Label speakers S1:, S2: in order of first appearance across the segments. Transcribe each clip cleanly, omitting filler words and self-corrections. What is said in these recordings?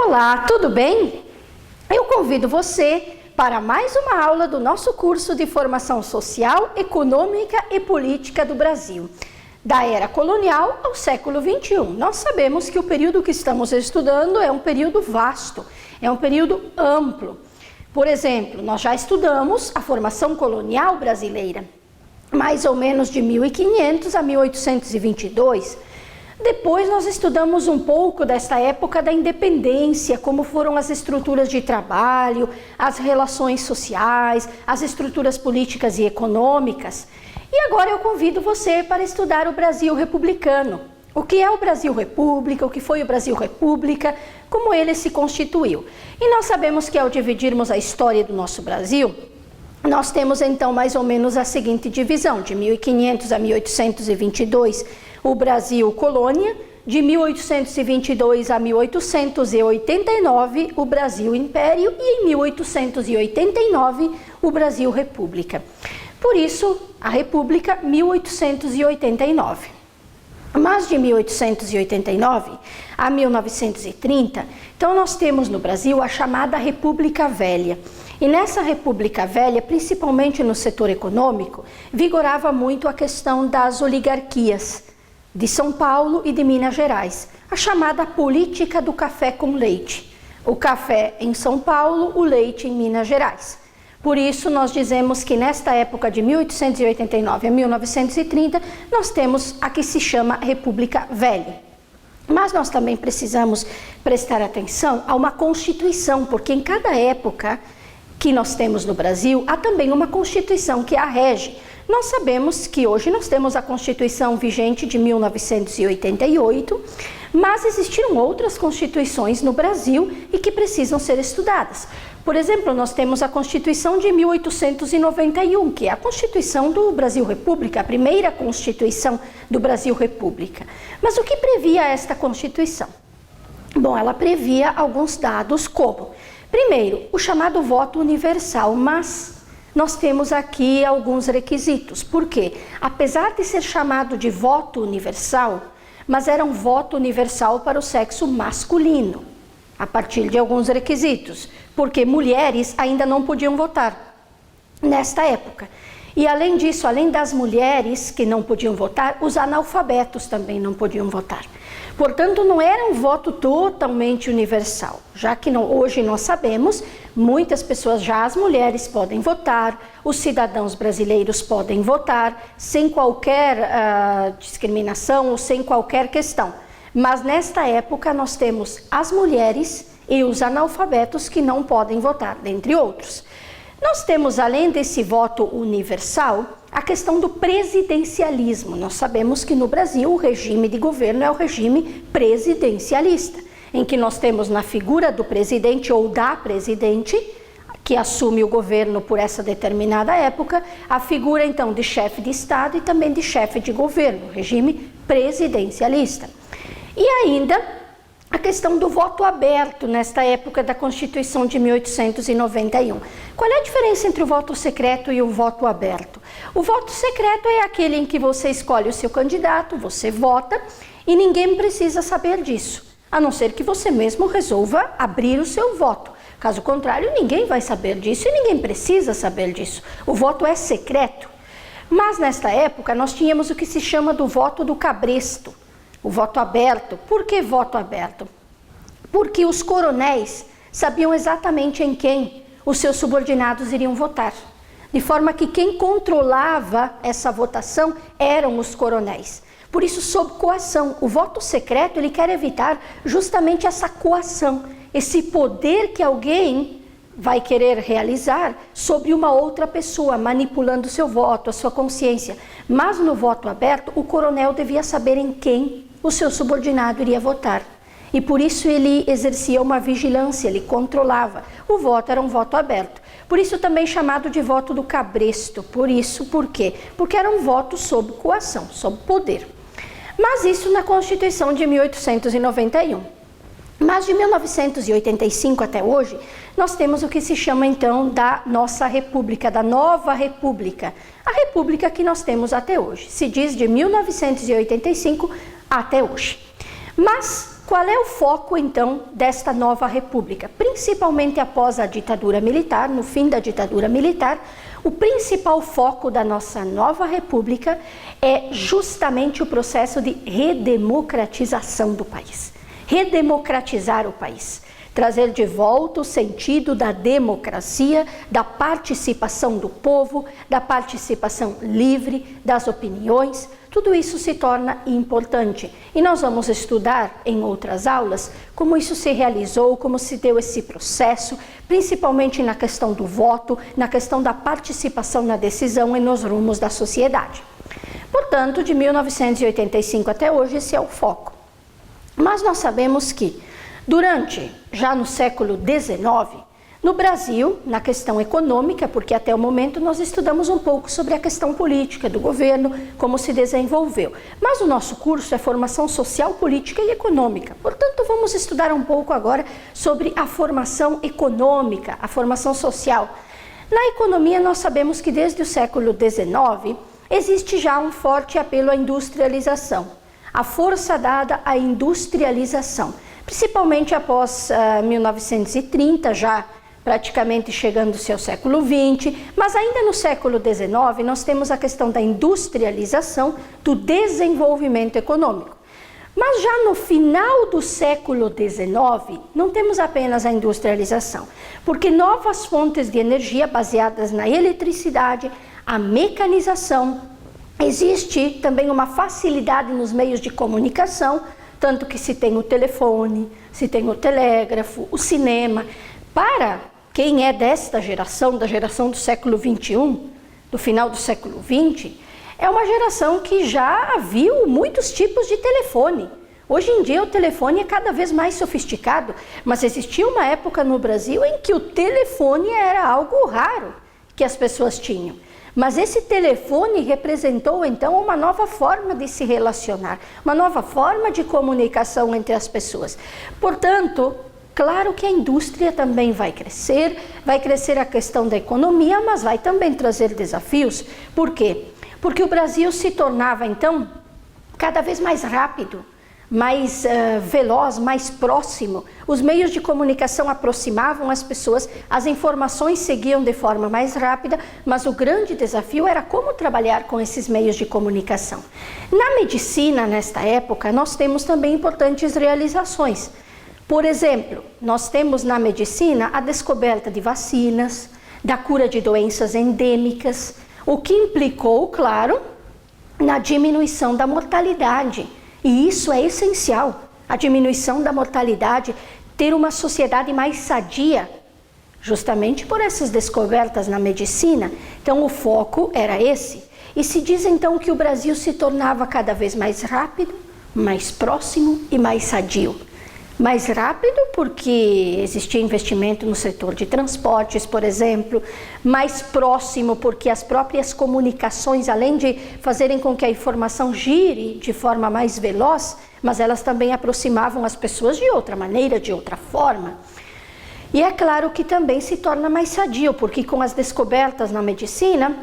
S1: Olá, tudo bem? Eu convido você para mais uma aula do nosso curso de Formação Social, Econômica e Política do Brasil, da era colonial ao século XXI. Nós sabemos que o período que estamos estudando é um período vasto, é um período amplo. Por exemplo, nós já estudamos a formação colonial brasileira, mais ou menos de 1500 a 1822. Depois nós estudamos um pouco desta época da independência, como foram as estruturas de trabalho, as relações sociais, as estruturas políticas e econômicas. E agora eu convido você para estudar o Brasil republicano. O que é o Brasil República, o que foi o Brasil República, como ele se constituiu. E nós sabemos que ao dividirmos a história do nosso Brasil, nós temos então mais ou menos a seguinte divisão: de 1500 a 1822, o Brasil colônia; de 1822 a 1889, o Brasil império; e em 1889, o Brasil república. Por isso, a República 1889. Mas de 1889 a 1930, então nós temos no Brasil a chamada República Velha. E nessa República Velha, principalmente no setor econômico, vigorava muito a questão das oligarquias de São Paulo e de Minas Gerais, a chamada política do café com leite. O café em São Paulo, o leite em Minas Gerais. Por isso, nós dizemos que nesta época de 1889 a 1930, nós temos a que se chama República Velha. Mas nós também precisamos prestar atenção a uma Constituição, porque em cada época que nós temos no Brasil, há também uma Constituição que a rege. Nós sabemos que hoje nós temos a Constituição vigente de 1988, mas existiram outras constituições no Brasil e que precisam ser estudadas. Por exemplo, nós temos a Constituição de 1891, que é a Constituição do Brasil República, a primeira Constituição do Brasil República. Mas o que previa esta Constituição? Bom, ela previa alguns dados como, primeiro, o chamado voto universal, mas nós temos aqui alguns requisitos. Por quê? Apesar de ser chamado de voto universal, mas era um voto universal para o sexo masculino, a partir de alguns requisitos, porque mulheres ainda não podiam votar nesta época. E além disso, além das mulheres que não podiam votar, os analfabetos também não podiam votar. Portanto, não era um voto totalmente universal, já que hoje nós sabemos, muitas pessoas, já as mulheres podem votar, os cidadãos brasileiros podem votar, sem qualquer discriminação ou sem qualquer questão. Mas nesta época nós temos as mulheres e os analfabetos que não podem votar, dentre outros. Nós temos, além desse voto universal, a questão do presidencialismo. Nós sabemos que no Brasil o regime de governo é o regime presidencialista, em que nós temos na figura do presidente ou da presidente, que assume o governo por essa determinada época, a figura então de chefe de Estado e também de chefe de governo, regime presidencialista. E ainda a questão do voto aberto nesta época da Constituição de 1891. Qual é a diferença entre o voto secreto e o voto aberto? O voto secreto é aquele em que você escolhe o seu candidato, você vota e ninguém precisa saber disso, a não ser que você mesmo resolva abrir o seu voto. Caso contrário, ninguém vai saber disso e ninguém precisa saber disso. O voto é secreto. Mas nesta época nós tínhamos o que se chama do voto do cabresto. O voto aberto. Por que voto aberto? Porque os coronéis sabiam exatamente em quem os seus subordinados iriam votar. De forma que quem controlava essa votação eram os coronéis. Por isso, sob coação. O voto secreto, ele quer evitar justamente essa coação, esse poder que alguém vai querer realizar sobre uma outra pessoa, manipulando o seu voto, a sua consciência. Mas no voto aberto, o coronel devia saber em quem o seu subordinado iria votar. E por isso ele exercia uma vigilância, ele controlava. O voto era um voto aberto. Por isso também chamado de voto do cabresto. Por quê? Porque era um voto sob coação, sob poder. Mas isso na Constituição de 1891. Mas de 1985 até hoje, nós temos o que se chama então da nossa República, da nova República. A República que nós temos até hoje. Se diz de 1985 até hoje. Mas qual é o foco, então, desta nova república? Principalmente após a ditadura militar, no fim da ditadura militar, o principal foco da nossa nova república é justamente o processo de redemocratização do país. Redemocratizar o país. Trazer de volta o sentido da democracia, da participação do povo, da participação livre, das opiniões. Tudo isso se torna importante e nós vamos estudar em outras aulas como isso se realizou, como se deu esse processo, principalmente na questão do voto, na questão da participação na decisão e nos rumos da sociedade. Portanto, de 1985 até hoje, esse é o foco. Mas nós sabemos que, já no século XIX, no Brasil, na questão econômica, porque até o momento nós estudamos um pouco sobre a questão política do governo, como se desenvolveu. Mas o nosso curso é formação social, política e econômica. Portanto, vamos estudar um pouco agora sobre a formação econômica, a formação social. Na economia, nós sabemos que desde o século XIX existe já um forte apelo à industrialização, a força dada à industrialização, principalmente após 1930, já praticamente chegando-se ao século XX, mas ainda no século XIX nós temos a questão da industrialização, do desenvolvimento econômico. Mas já no final do século XIX, não temos apenas a industrialização, porque novas fontes de energia baseadas na eletricidade, a mecanização, existe também uma facilidade nos meios de comunicação, tanto que se tem o telefone, se tem o telégrafo, o cinema. Para quem é desta geração, da geração do século XXI, do final do século XX, é uma geração que já viu muitos tipos de telefone. Hoje em dia o telefone é cada vez mais sofisticado, mas existia uma época no Brasil em que o telefone era algo raro que as pessoas tinham. Mas esse telefone representou então uma nova forma de se relacionar, uma nova forma de comunicação entre as pessoas. Portanto, claro que a indústria também vai crescer a questão da economia, mas vai também trazer desafios. Por quê? Porque o Brasil se tornava então cada vez mais rápido, mais veloz, mais próximo. Os meios de comunicação aproximavam as pessoas, as informações seguiam de forma mais rápida, mas o grande desafio era como trabalhar com esses meios de comunicação. Na medicina, nesta época, nós temos também importantes realizações. Por exemplo, nós temos na medicina a descoberta de vacinas, da cura de doenças endêmicas, o que implicou, claro, na diminuição da mortalidade. E isso é essencial, a diminuição da mortalidade, ter uma sociedade mais sadia, justamente por essas descobertas na medicina. Então o foco era esse. E se diz então que o Brasil se tornava cada vez mais rápido, mais próximo e mais sadio. Mais rápido porque existia investimento no setor de transportes, por exemplo, mais próximo porque as próprias comunicações, além de fazerem com que a informação gire de forma mais veloz, mas elas também aproximavam as pessoas de outra maneira, de outra forma. E é claro que também se torna mais sadio, porque com as descobertas na medicina,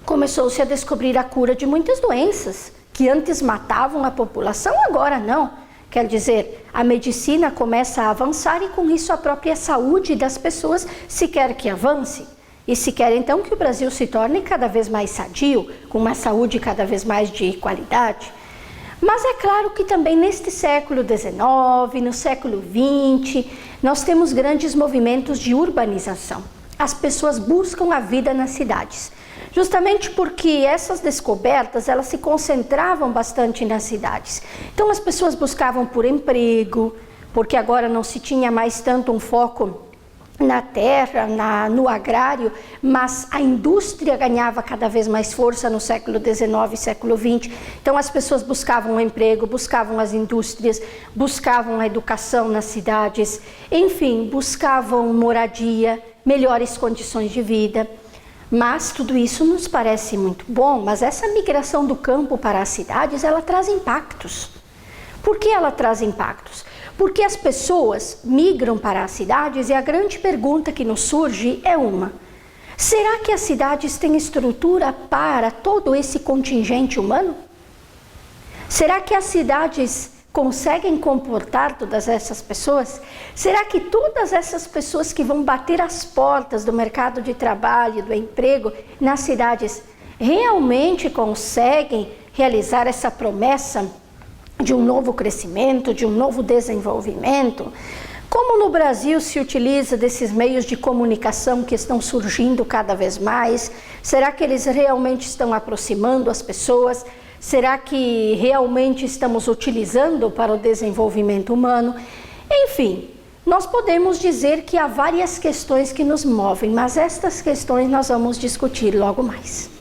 S1: começou-se a descobrir a cura de muitas doenças, que antes matavam a população, agora não. Quer dizer, a medicina começa a avançar e com isso a própria saúde das pessoas se quer que avance. E se quer então que o Brasil se torne cada vez mais sadio, com uma saúde cada vez mais de qualidade. Mas é claro que também neste século XIX, no século XX, nós temos grandes movimentos de urbanização. As pessoas buscam a vida nas cidades. Justamente porque essas descobertas, elas se concentravam bastante nas cidades. Então as pessoas buscavam por emprego, porque agora não se tinha mais tanto um foco na terra, no agrário, mas a indústria ganhava cada vez mais força no século XIX e século XX. Então as pessoas buscavam um emprego, buscavam as indústrias, buscavam a educação nas cidades, enfim, buscavam moradia, melhores condições de vida. Mas tudo isso nos parece muito bom, mas essa migração do campo para as cidades, ela traz impactos. Por que ela traz impactos? Porque as pessoas migram para as cidades e a grande pergunta que nos surge é uma: será que as cidades têm estrutura para todo esse contingente humano? Será que as cidades conseguem comportar todas essas pessoas? Será que todas essas pessoas que vão bater as portas do mercado de trabalho, do emprego nas cidades, realmente conseguem realizar essa promessa de um novo crescimento, de um novo desenvolvimento? Como no Brasil se utiliza desses meios de comunicação que estão surgindo cada vez mais? Será que eles realmente estão aproximando as pessoas? Será que realmente estamos utilizando para o desenvolvimento humano? Enfim, nós podemos dizer que há várias questões que nos movem, mas estas questões nós vamos discutir logo mais.